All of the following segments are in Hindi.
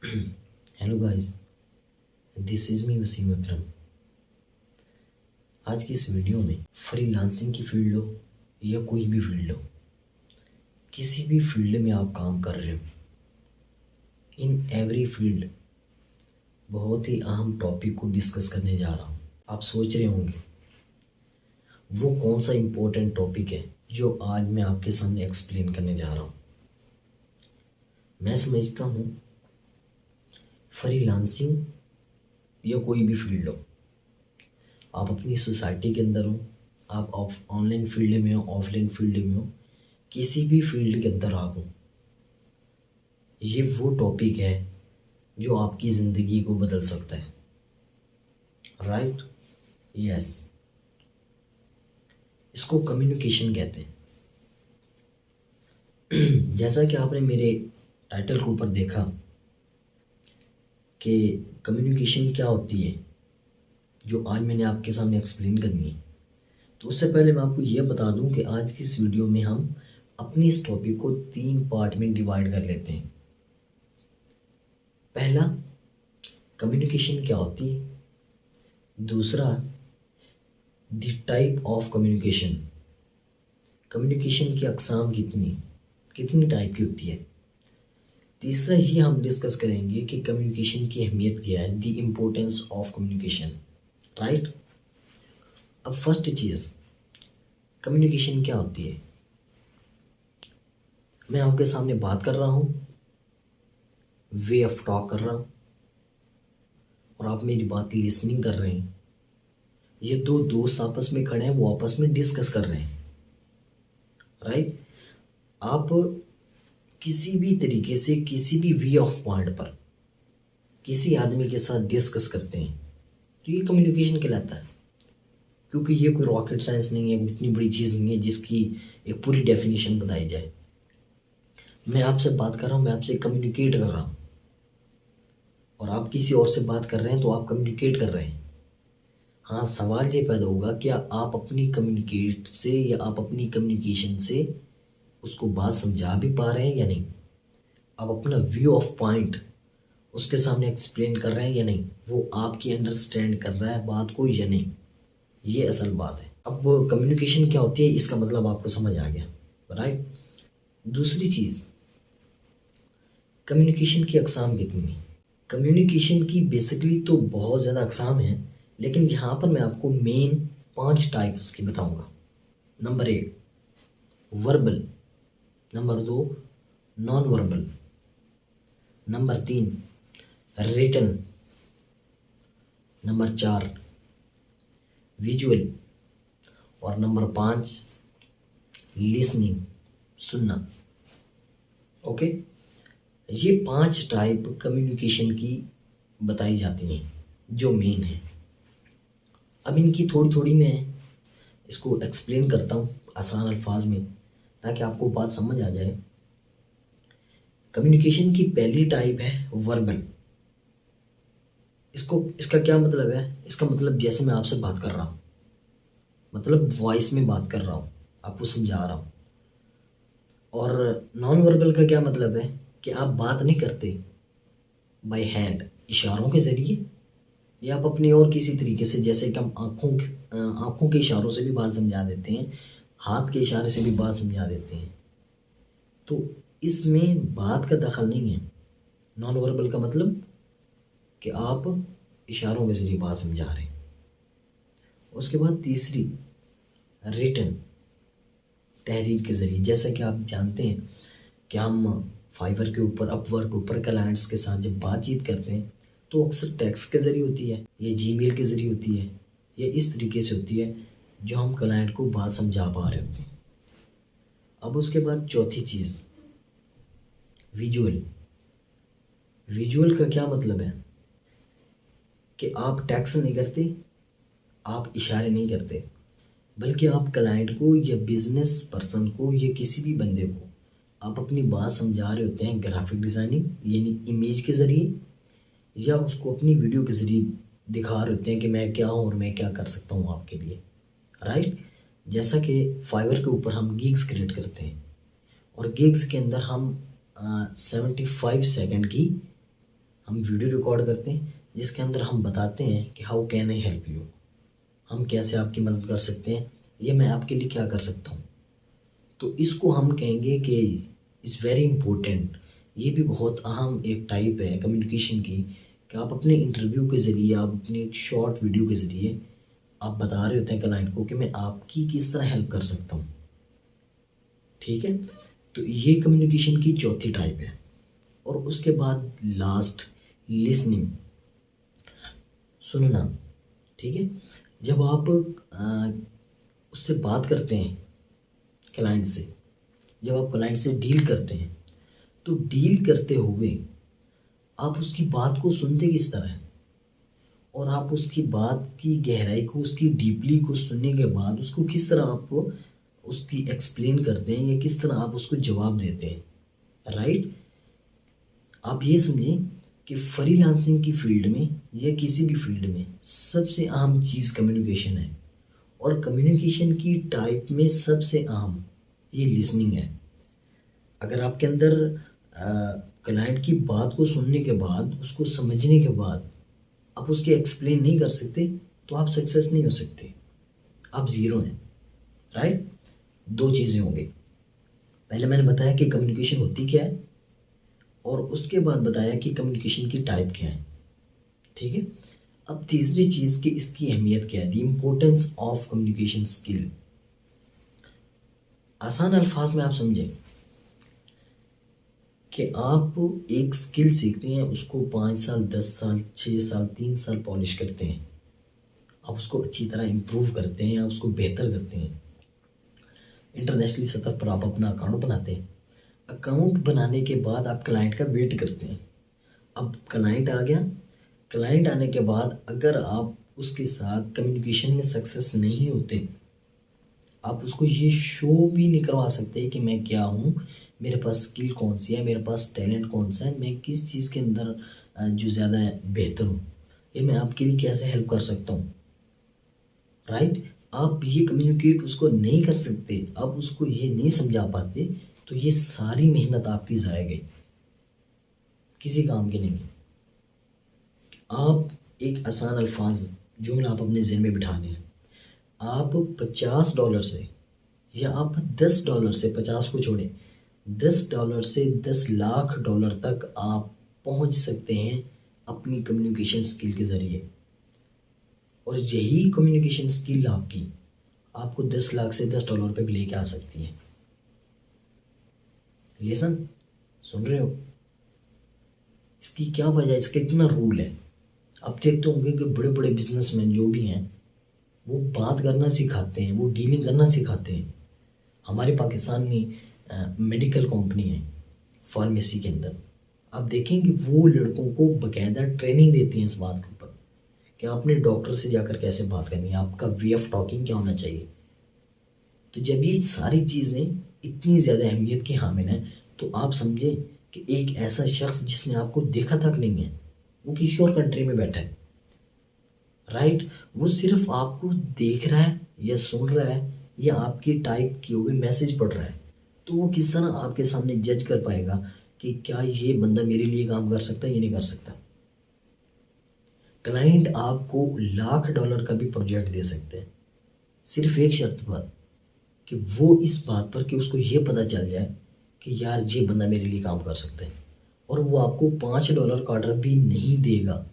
Hello guys, this is me Wasim Akram. आज की इस वीडियो में फ्रीलांसिंग की फील्ड हो या कोई भी फील्ड हो, किसी भी फील्ड में आप काम कर रहे हो, इन एवरी फील्ड बहुत ही अहम टॉपिक को डिस्कस करने जा रहा हूँ। आप सोच रहे होंगे वो कौन सा इम्पोर्टेंट टॉपिक है जो आज मैं आपके सामने एक्सप्लेन करने जा रहा हूँ। मैं समझता हूँ फ्रीलांसिंग या कोई भी फील्ड हो, आप अपनी सोसाइटी के अंदर हो, आप ऑनलाइन फील्ड में हो, ऑफलाइन फील्ड में हो, किसी भी फील्ड के अंदर आप हो, ये वो टॉपिक है जो आपकी ज़िंदगी को बदल सकता है। राइट? यस। इसको कम्युनिकेशन कहते हैं। जैसा कि आपने मेरे टाइटल के ऊपर देखा कि कम्युनिकेशन क्या होती है, जो आज मैंने आपके सामने एक्सप्लेन करनी है। तो उससे पहले मैं आपको यह बता दूं कि आज की इस वीडियो में हम अपनी इस टॉपिक को 3 पार्ट में डिवाइड कर लेते हैं। पहला, कम्युनिकेशन क्या होती है। दूसरा, the type of communication, communication की अकसाम कितनी टाइप की होती है। तीसरा, ये हम डिस्कस करेंगे कि कम्युनिकेशन की अहमियत क्या है, the importance of communication. Right? अब फर्स्ट चीज़, कम्युनिकेशन क्या होती है। मैं आपके सामने बात कर रहा हूँ, वे ऑफ टॉक कर रहा हूँ, और आप मेरी बात लिसनिंग कर रहे हैं। ये दो दोस्त आपस में खड़े हैं, वो आपस में डिस्कस कर रहे हैं। राइट? आप किसी भी तरीके से किसी भी वे ऑफ पॉइंट पर किसी आदमी के साथ डिस्कस करते हैं तो ये कम्युनिकेशन कहलाता है। क्योंकि ये कोई रॉकेट साइंस नहीं है, इतनी बड़ी चीज़ नहीं है जिसकी एक पूरी डेफिनेशन बताई जाए। मैं आपसे बात कर रहा हूँ, मैं आपसे कम्युनिकेट कर रहा हूँ, और आप किसी और से बात कर रहे हैं तो आप कम्युनिकेट कर रहे हैं। हाँ, सवाल ये पैदा होगा, क्या आप अपनी कम्युनिकेट से या आप अपनी कम्युनिकेशन से उसको बात समझा भी पा रहे हैं या नहीं। आप अपना व्यू ऑफ पॉइंट उसके सामने एक्सप्लेन कर रहे हैं या नहीं, वो आपकी अंडरस्टैंड कर रहा है बात को या नहीं, ये असल बात है। अब कम्युनिकेशन क्या होती है, इसका मतलब आपको समझ आ गया। राइट? दूसरी चीज़, कम्युनिकेशन की अकसाम कितनी है। कम्युनिकेशन की बेसिकली तो बहुत ज़्यादा अकसाम हैं, लेकिन यहाँ पर मैं आपको मेन 5 टाइप्स की बताऊँगा। Number 1, verbal. Number 2, non verbal. Number 3, written. Number 4, visual. और नंबर 5, लिसनिंग, सुनना। ओके, ये 5 टाइप कम्युनिकेशन की बताई जाती हैं जो मेन है। अब इनकी थोड़ी थोड़ी मैं इसको एक्सप्लेन करता हूँ आसान अल्फाज में, ताकि आपको बात समझ आ जाए। कम्युनिकेशन की पहली टाइप है वर्बल। इसका क्या मतलब है। इसका मतलब जैसे मैं आपसे बात कर रहा हूँ, मतलब वॉइस में बात कर रहा हूँ, आपको समझा रहा हूँ। और नॉन वर्बल का क्या मतलब है कि आप बात नहीं करते बाय हैंड, इशारों के ज़रिए, या आप अपनी और किसी तरीके से, जैसे कि हम आँखों के इशारों से भी बात समझा देते हैं, हाथ के इशारे से भी बात समझा देते हैं। तो इसमें बात का दखल नहीं है। नॉन वर्बल का मतलब कि आप इशारों के ज़रिए बात समझा रहे हैं। उसके बाद तीसरी, रिटन, तहरीर के ज़रिए। जैसा कि आप जानते हैं कि हम फाइवर के ऊपर, अपवर्क के ऊपर क्लाइंट्स के साथ जब बातचीत करते हैं तो अक्सर टेक्स्ट के ज़रिए होती है, या जीमेल के ज़रिए होती है, या इस तरीके से होती है जो हम क्लाइंट को बात समझा पा रहे होते हैं। अब उसके बाद चौथी चीज़, विजुअल। विजुअल का क्या मतलब है कि आप टेक्स्ट नहीं करते, आप इशारे नहीं करते, बल्कि आप क्लाइंट को या बिजनेस पर्सन को या किसी भी बंदे को आप अपनी बात समझा रहे होते हैं ग्राफिक डिज़ाइनिंग यानी इमेज के ज़रिए, या उसको अपनी वीडियो के ज़रिए दिखा रहे होते हैं कि मैं क्या हूँ और मैं क्या कर सकता हूँ आपके लिए। राइट? जैसा कि फाइवर के ऊपर हम गिग्स क्रिएट करते हैं, और गिग्स के अंदर हम 75 सेकंड की हम वीडियो रिकॉर्ड करते हैं जिसके अंदर हम बताते हैं कि how can I help you, हम कैसे आपकी मदद कर सकते हैं, ये मैं आपके लिए क्या कर सकता हूँ। तो इसको हम कहेंगे कि इज़ वेरी इम्पोर्टेंट। ये भी बहुत अहम एक टाइप है कम्युनिकेशन की, कि आप अपने इंटरव्यू के ज़रिए, आप अपनी एक शॉर्ट वीडियो के ज़रिए आप बता रहे होते हैं क्लाइंट को कि मैं आपकी किस तरह हेल्प कर सकता हूँ। ठीक है, तो ये कम्युनिकेशन की चौथी टाइप है। और उसके बाद लास्ट, लिसनिंग, सुनना। ठीक है, जब आप उससे बात करते हैं क्लाइंट से, जब आप क्लाइंट से डील करते हैं, तो डील करते हुए आप उसकी बात को सुनते किस तरह हैं, और आप उसकी बात की गहराई को, उसकी डीपली को सुनने के बाद उसको किस तरह आप उसकी एक्सप्लेन करते हैं, या किस तरह आप उसको जवाब देते हैं। राइट, आप ये समझें कि फ्रीलांसिंग की फील्ड में या किसी भी फील्ड में सबसे अहम चीज़ कम्युनिकेशन है, और कम्युनिकेशन की टाइप में सबसे अहम ये लिसनिंग है। अगर आपके अंदर क्लाइंट की बात को सुनने के बाद, उसको समझने के बाद आप उसके एक्सप्लेन नहीं कर सकते, तो आप सक्सेस नहीं हो सकते, आप ज़ीरो हैं। राइट, दो चीज़ें होंगी। पहले मैंने बताया कि कम्युनिकेशन होती क्या है, और उसके बाद बताया कि कम्युनिकेशन की टाइप क्या है। ठीक है, अब तीसरी चीज़ कि इसकी अहमियत क्या है, the importance of communication skill. आसान अल्फाज में आप समझें कि आप एक स्किल सीखते हैं, उसको 5 साल, 10 साल, 6 साल, 3 साल पॉलिश करते हैं, आप उसको अच्छी तरह इम्प्रूव करते हैं, आप उसको बेहतर करते हैं। इंटरनेशनली सतह पर आप अपना अकाउंट बनाते हैं। अकाउंट बनाने के बाद आप क्लाइंट का वेट करते हैं। अब क्लाइंट आ गया, क्लाइंट आने के बाद अगर आप उसके साथ कम्युनिकेशन में सक्सेस नहीं होते, आप उसको ये शो भी नहीं करवा सकते कि मैं क्या हूँ, मेरे पास स्किल कौन सी है, मेरे पास टैलेंट कौन सा है, मैं किस चीज़ के अंदर जो ज़्यादा बेहतर हूँ, ये मैं आपके लिए कैसे हेल्प कर सकता हूँ। राइट, आप ये कम्युनिकेट उसको नहीं कर सकते, आप उसको ये नहीं समझा पाते, तो ये सारी मेहनत आपकी ज़ाया गई, किसी काम की नहीं है। आप एक आसान अल्फाज जुमला आप अपने ज़हन में बिठा लें, आप $50 से, या आप $10 से, 50 को छोड़ें, $10 से $10 लाख तक आप पहुंच सकते हैं अपनी कम्युनिकेशन स्किल के ज़रिए। और यही कम्युनिकेशन स्किल आपकी आपको 10 लाख से $10 पे भी लेके आ सकती है। लेसन सुन रहे हो, इसकी क्या वजह है, इसका इतना रूल है। आप देखते होंगे कि बड़े बड़े बिजनेसमैन जो भी हैं, वो बात करना सिखाते हैं, वो डीलिंग करना सिखाते हैं। हमारे पाकिस्तान में मेडिकल कंपनी है फार्मेसी के अंदर, आप देखेंगे वो लड़कों को बकायदा ट्रेनिंग देती हैं इस बात के ऊपर कि आपने डॉक्टर से जाकर कैसे बात करनी है, आपका वे ऑफ टॉकिंग क्या होना चाहिए। तो जब ये सारी चीज़ें इतनी ज़्यादा अहमियत की हामिल हैं, तो आप समझें कि एक ऐसा शख्स जिसने आपको देखा तक नहीं है, वो किसी और कंट्री में बैठा है। राइट, वो सिर्फ आपको देख रहा है या सुन रहा है या आपकी टाइप की हुई मैसेज पढ़ रहा है, तो वो किस तरह आपके सामने जज कर पाएगा कि क्या ये बंदा मेरे लिए काम कर सकता है या नहीं कर सकता। क्लाइंट आपको $1 लाख का भी प्रोजेक्ट दे सकते हैं, सिर्फ एक शर्त पर, कि वो इस बात पर कि उसको ये पता चल जाए कि यार ये बंदा मेरे लिए काम कर सकता है। और वो आपको $5 का ऑर्डर भी नहीं देगा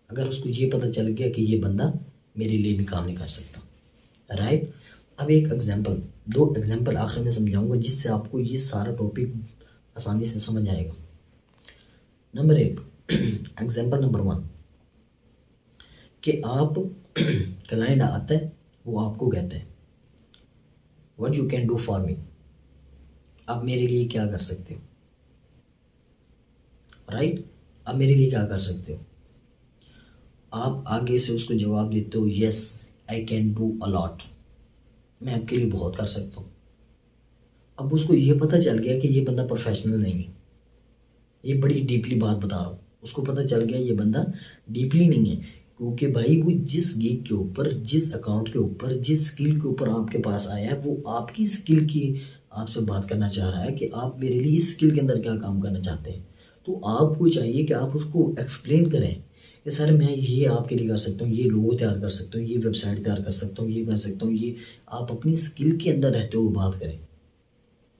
अगर उसको ये पता चल गया कि ये बंदा मेरे लिए भी काम नहीं कर सकता। राइट, अब एक एग्जांपल, दो एग्जांपल आखिर में समझाऊंगा जिससे आपको ये सारा टॉपिक आसानी से समझ आएगा। नंबर 1, एग्जांपल नंबर 1, कि आप क्लाइंट आता है, वो आपको कहता है what you can do for me, आप मेरे लिए क्या कर सकते हो। राइट, आप मेरे लिए क्या कर सकते हो। आप आगे से उसको जवाब देते हो yes I can do a lot, मैं आपके लिए बहुत कर सकता हूँ। अब उसको ये पता चल गया कि ये बंदा प्रोफेशनल नहीं है, ये बड़ी डीपली बात बता रहा हूँ, उसको पता चल गया ये बंदा डीपली नहीं है, क्योंकि भाई वो जिस गिग के ऊपर, जिस अकाउंट के ऊपर, जिस स्किल के ऊपर आपके पास आया है, वो आपकी स्किल की आपसे बात करना चाह रहा है कि आप मेरे लिए इस स्किल के अंदर क्या काम करना चाहते हैं। तो आपको चाहिए कि आप उसको एक्सप्लेन करें कि सर मैं ये आपके लिए कर सकता हूँ, ये लोगो तैयार कर सकता हूँ, ये वेबसाइट तैयार कर सकता हूँ, ये कर सकता हूँ, ये आप अपनी स्किल के अंदर रहते हुए बात करें।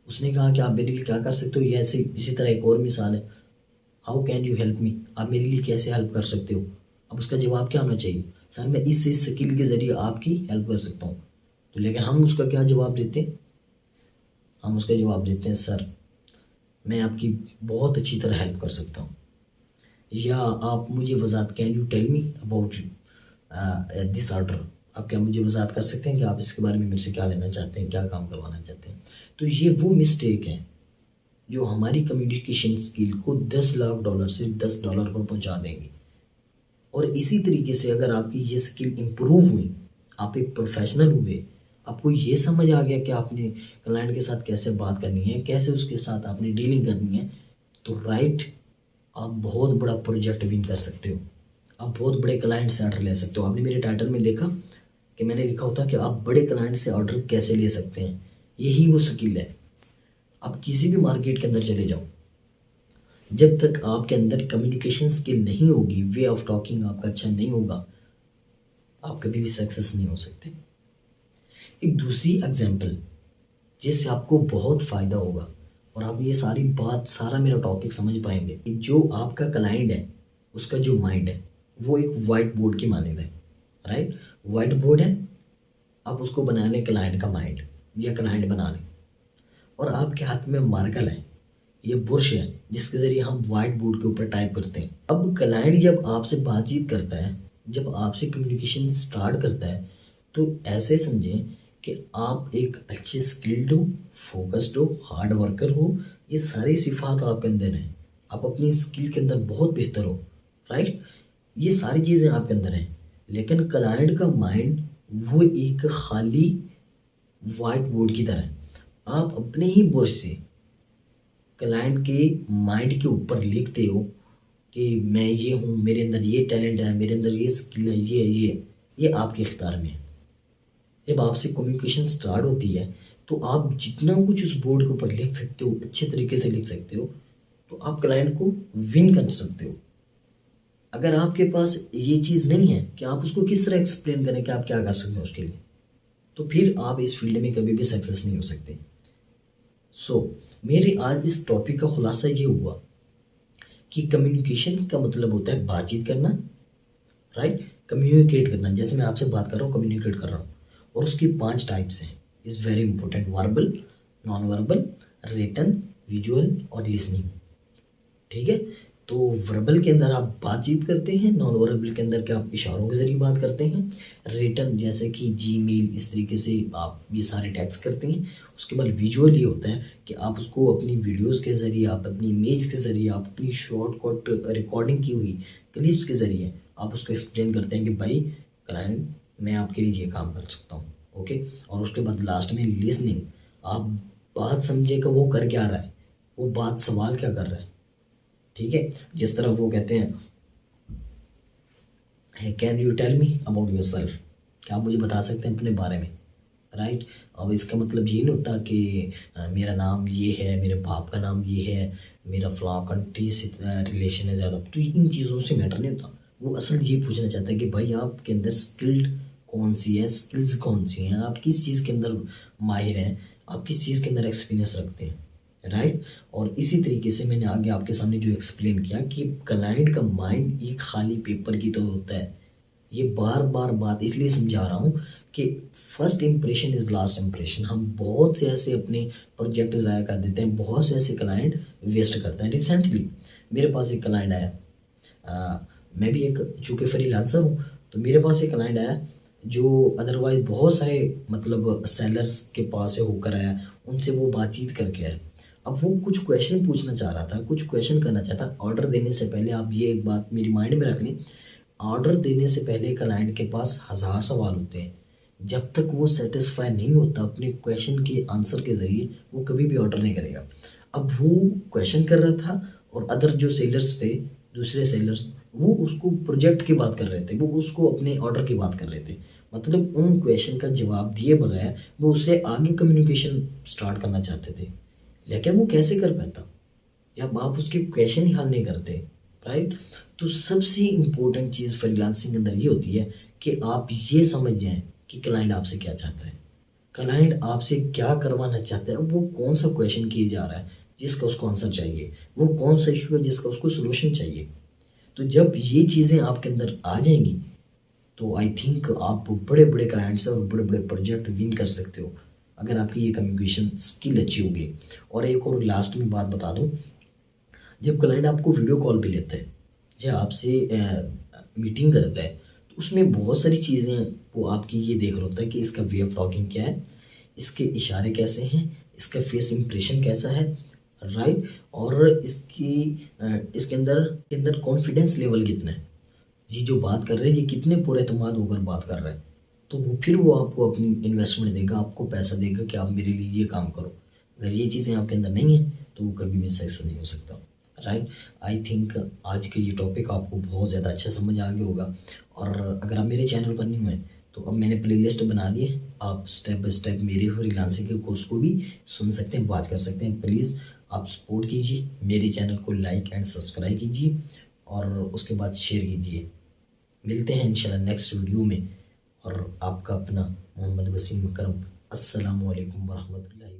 उसने कहा कि आप मेरे लिए क्या कर सकते हो, ये ऐसे इसी तरह एक और मिसाल है, how can you help me, आप मेरे लिए कैसे हेल्प कर सकते हो। अब उसका जवाब क्या होना चाहिए, सर मैं इस स्किल के ज़रिए आपकी हेल्प कर सकता हूँ। तो लेकिन हम उसका क्या जवाब देते हैं, हम उसका जवाब देते हैं सर मैं आपकी बहुत अच्छी तरह हेल्प कर सकता हूँ, या आप मुझे वजात, can you tell me about this order, आप क्या मुझे वजात कर सकते हैं कि आप इसके बारे में मेरे से क्या लेना चाहते हैं, क्या काम करवाना चाहते हैं। तो ये वो मिस्टेक है जो हमारी कम्युनिकेशन स्किल को 10 लाख डॉलर से $10 पर पहुंचा देंगी। और इसी तरीके से अगर आपकी ये स्किल इम्प्रूव हुई, आप एक प्रोफेशनल हुए, आपको ये समझ आ गया कि आपने क्लाइंट के साथ कैसे बात करनी है, कैसे उसके साथ आपने डीलिंग करनी है, तो राइट आप बहुत बड़ा प्रोजेक्ट विन कर सकते हो, आप बहुत बड़े क्लाइंट से ऑर्डर ले सकते हो। आपने मेरे टाइटल में देखा कि मैंने लिखा होता कि आप बड़े क्लाइंट से ऑर्डर कैसे ले सकते हैं, यही वो स्किल है। आप किसी भी मार्केट के अंदर चले जाओ, जब तक आपके अंदर कम्युनिकेशन स्किल नहीं होगी, वे ऑफ टॉकिंग आपका अच्छा नहीं होगा, आप कभी भी सक्सेस नहीं हो सकते। एक दूसरी एग्जांपल जिससे आपको बहुत फ़ायदा होगा और आप ये सारी बात, सारा मेरा टॉपिक समझ पाएंगे कि जो आपका क्लाइंट है उसका जो माइंड है वो एक वाइट बोर्ड की मानद है, राइट। वाइट बोर्ड है, आप उसको बना लें क्लाइंट का माइंड, या क्लाइंट बना लें, और आपके हाथ में मार्कर है, ये ब्रश है जिसके ज़रिए हम वाइट बोर्ड के ऊपर टाइप करते हैं। अब क्लाइंट जब आपसे बातचीत करता है, जब आपसे कम्युनिकेशन स्टार्ट करता है, तो ऐसे समझें कि आप एक अच्छे स्किल्ड हो, फोकस्ड हो, हार्ड वर्कर हो, ये सारी सिफात आपके अंदर हैं, आप अपनी स्किल के अंदर बहुत बेहतर हो, राइट। ये सारी चीज़ें आपके अंदर हैं, लेकिन क्लाइंट का माइंड वो एक खाली वाइट बोर्ड की तरह है। आप अपने ही ब्रश से क्लाइंट के माइंड के ऊपर लिखते हो कि मैं ये हूँ, मेरे अंदर ये टैलेंट है, मेरे अंदर ये स्किल है, ये आपके इख्तियार में है। जब आपसे कम्युनिकेशन स्टार्ट होती है तो आप जितना कुछ उस बोर्ड के ऊपर लिख सकते हो, अच्छे तरीके से लिख सकते हो, तो आप क्लाइंट को विन कर सकते हो। अगर आपके पास ये चीज़ नहीं है कि आप उसको किस तरह एक्सप्लेन करें कि आप क्या कर सकते हो उसके लिए, तो फिर आप इस फील्ड में कभी भी सक्सेस नहीं हो सकते। मेरे आज इस टॉपिक का खुलासा ये हुआ कि कम्युनिकेशन का मतलब होता है बातचीत करना, राइट, कम्युनिकेट करना। जैसे मैं आपसे बात कर रहा हूँ, कम्युनिकेट कर रहा हूँ, और उसकी 5 टाइप्स हैं, is very important, verbal, non verbal, written, visual और लिसनिंग। ठीक है, तो वर्बल के अंदर आप बातचीत करते हैं, नॉन वर्बल के अंदर क्या आप इशारों के ज़रिए बात करते हैं, रिटन जैसे कि जीमेल, इस तरीके से आप ये सारे टैक्स करते हैं। उसके बाद विजुअल ये होता है कि आप उसको अपनी वीडियोस के ज़रिए, आप अपनी इमेज के ज़रिए, आप अपनी शॉर्ट कट रिकॉर्डिंग की हुई क्लिप्स के ज़रिए आप उसको एक्सप्लेन करते हैं कि भाई क्लाइंट मैं आपके लिए ये काम कर सकता हूँ, ओके। और उसके बाद लास्ट में लिसनिंग, आप बात समझे कि वो कर क्या रहा है, वो बात सवाल क्या कर रहा है, ठीक है। जिस तरह वो कहते हैं can you tell me about yourself, क्या आप मुझे बता सकते हैं अपने बारे में, राइट। अब इसका मतलब ये नहीं होता कि मेरा नाम ये है, मेरे बाप का नाम ये है, मेरा फलां कंट्री से रिलेशन है ज़्यादा, तो इन चीज़ों से मैटर नहीं होता। वो असल ये पूछना चाहता है कि भाई आपके अंदर स्किल्ड कौन सी है, स्किल्स कौन सी हैं, आप किस चीज़ के अंदर माहिर हैं, आप किस चीज़ के अंदर एक्सपीरियंस रखते हैं, राइट। और इसी तरीके से मैंने आगे आपके सामने जो एक्सप्लेन किया कि क्लाइंट का माइंड एक खाली पेपर की तरह होता है। ये बार बार बात इसलिए समझा रहा हूँ कि first impression is last impression. हम बहुत से ऐसे अपने प्रोजेक्ट ज़ाया कर देते हैं, बहुत से ऐसे क्लाइंट वेस्ट करते हैं। रिसेंटली मेरे पास एक क्लाइंट आया, मैं भी एक चूँकि फ्रीलांसर हूँ, तो मेरे पास एक क्लाइंट आया जो अदरवाइज बहुत सारे मतलब सेलर्स के पास से होकर आया, उनसे वो बातचीत करके आया। अब वो कुछ क्वेश्चन पूछना चाह रहा था, कुछ क्वेश्चन करना चाहता। ऑर्डर देने से पहले आप ये एक बात मेरी माइंड में रख लें, ऑर्डर देने से पहले क्लाइंट के पास 1000 सवाल होते हैं। जब तक वो सेटिस्फाई नहीं होता अपने क्वेश्चन के आंसर के ज़रिए, वो कभी भी ऑर्डर नहीं करेगा। अब वो क्वेश्चन कर रहा था और अदर जो सेलर्स थे, दूसरे सेलर्स, वो उसको प्रोजेक्ट की बात कर रहे थे, वो उसको अपने ऑर्डर की बात कर रहे थे। मतलब उन क्वेश्चन का जवाब दिए बगैर वो उससे आगे कम्युनिकेशन स्टार्ट करना चाहते थे, लेकिन वो कैसे कर पाता, या आप उसके क्वेश्चन ही हल नहीं करते, राइट। तो सबसे इम्पोर्टेंट चीज़ फ्रीलांसिंग के अंदर ये होती है कि आप ये समझ जाएं कि क्लाइंट आपसे क्या चाहता है, क्लाइंट आपसे क्या करवाना चाहता है, वो कौन सा क्वेश्चन किए जा रहा है जिसका उसको आंसर चाहिए, वो कौन सा इशू है जिसका उसको सोल्यूशन चाहिए। तो जब ये चीज़ें आपके अंदर आ जाएंगी तो आई थिंक आप बड़े बड़े क्लाइंट्स और बड़े बड़े प्रोजेक्ट विन कर सकते हो, अगर आपकी ये कम्युनिकेशन स्किल अच्छी होगी। और एक और लास्ट में बात बता दूं, जब क्लाइंट आपको वीडियो कॉल पे लेता है, जब आपसे मीटिंग करता है, तो उसमें बहुत सारी चीज़ें वो आपकी ये देख रहा होता है कि इसका वे ऑफ टॉकिंग क्या है, इसके इशारे कैसे हैं, इसका फेस इंप्रेशन कैसा है, राइट। और इसके अंदर कॉन्फिडेंस लेवल कितना है, ये जो बात कर रहे हैं ये कितने पूरे एतमाद होकर बात कर रहे हैं। तो वो फिर वो आपको अपनी इन्वेस्टमेंट देगा, आपको पैसा देगा कि आप मेरे लिए ये काम करो। अगर ये चीज़ें आपके अंदर नहीं है तो वो कभी भी सक्सेस नहीं हो सकता, राइट। आई थिंक आज के ये टॉपिक आपको बहुत ज़्यादा अच्छा समझ आ गया होगा। और अगर आप मेरे चैनल पर नहीं हुए तो अब मैंने प्लेलिस्ट बना दी है, आप स्टेप बाय स्टेप मेरे फ्रीलांसिंग के कोर्स को भी सुन सकते हैं, वॉच कर सकते हैं। प्लीज़ आप सपोर्ट कीजिए, मेरे चैनल को लाइक एंड सब्सक्राइब कीजिए और उसके बाद शेयर कीजिए। मिलते हैं इंशाल्लाह नेक्स्ट वीडियो में। और आपका अपना मोहम्मद वसीम करम। अस्सलामु अलैकुम वरहमतुल्लाहि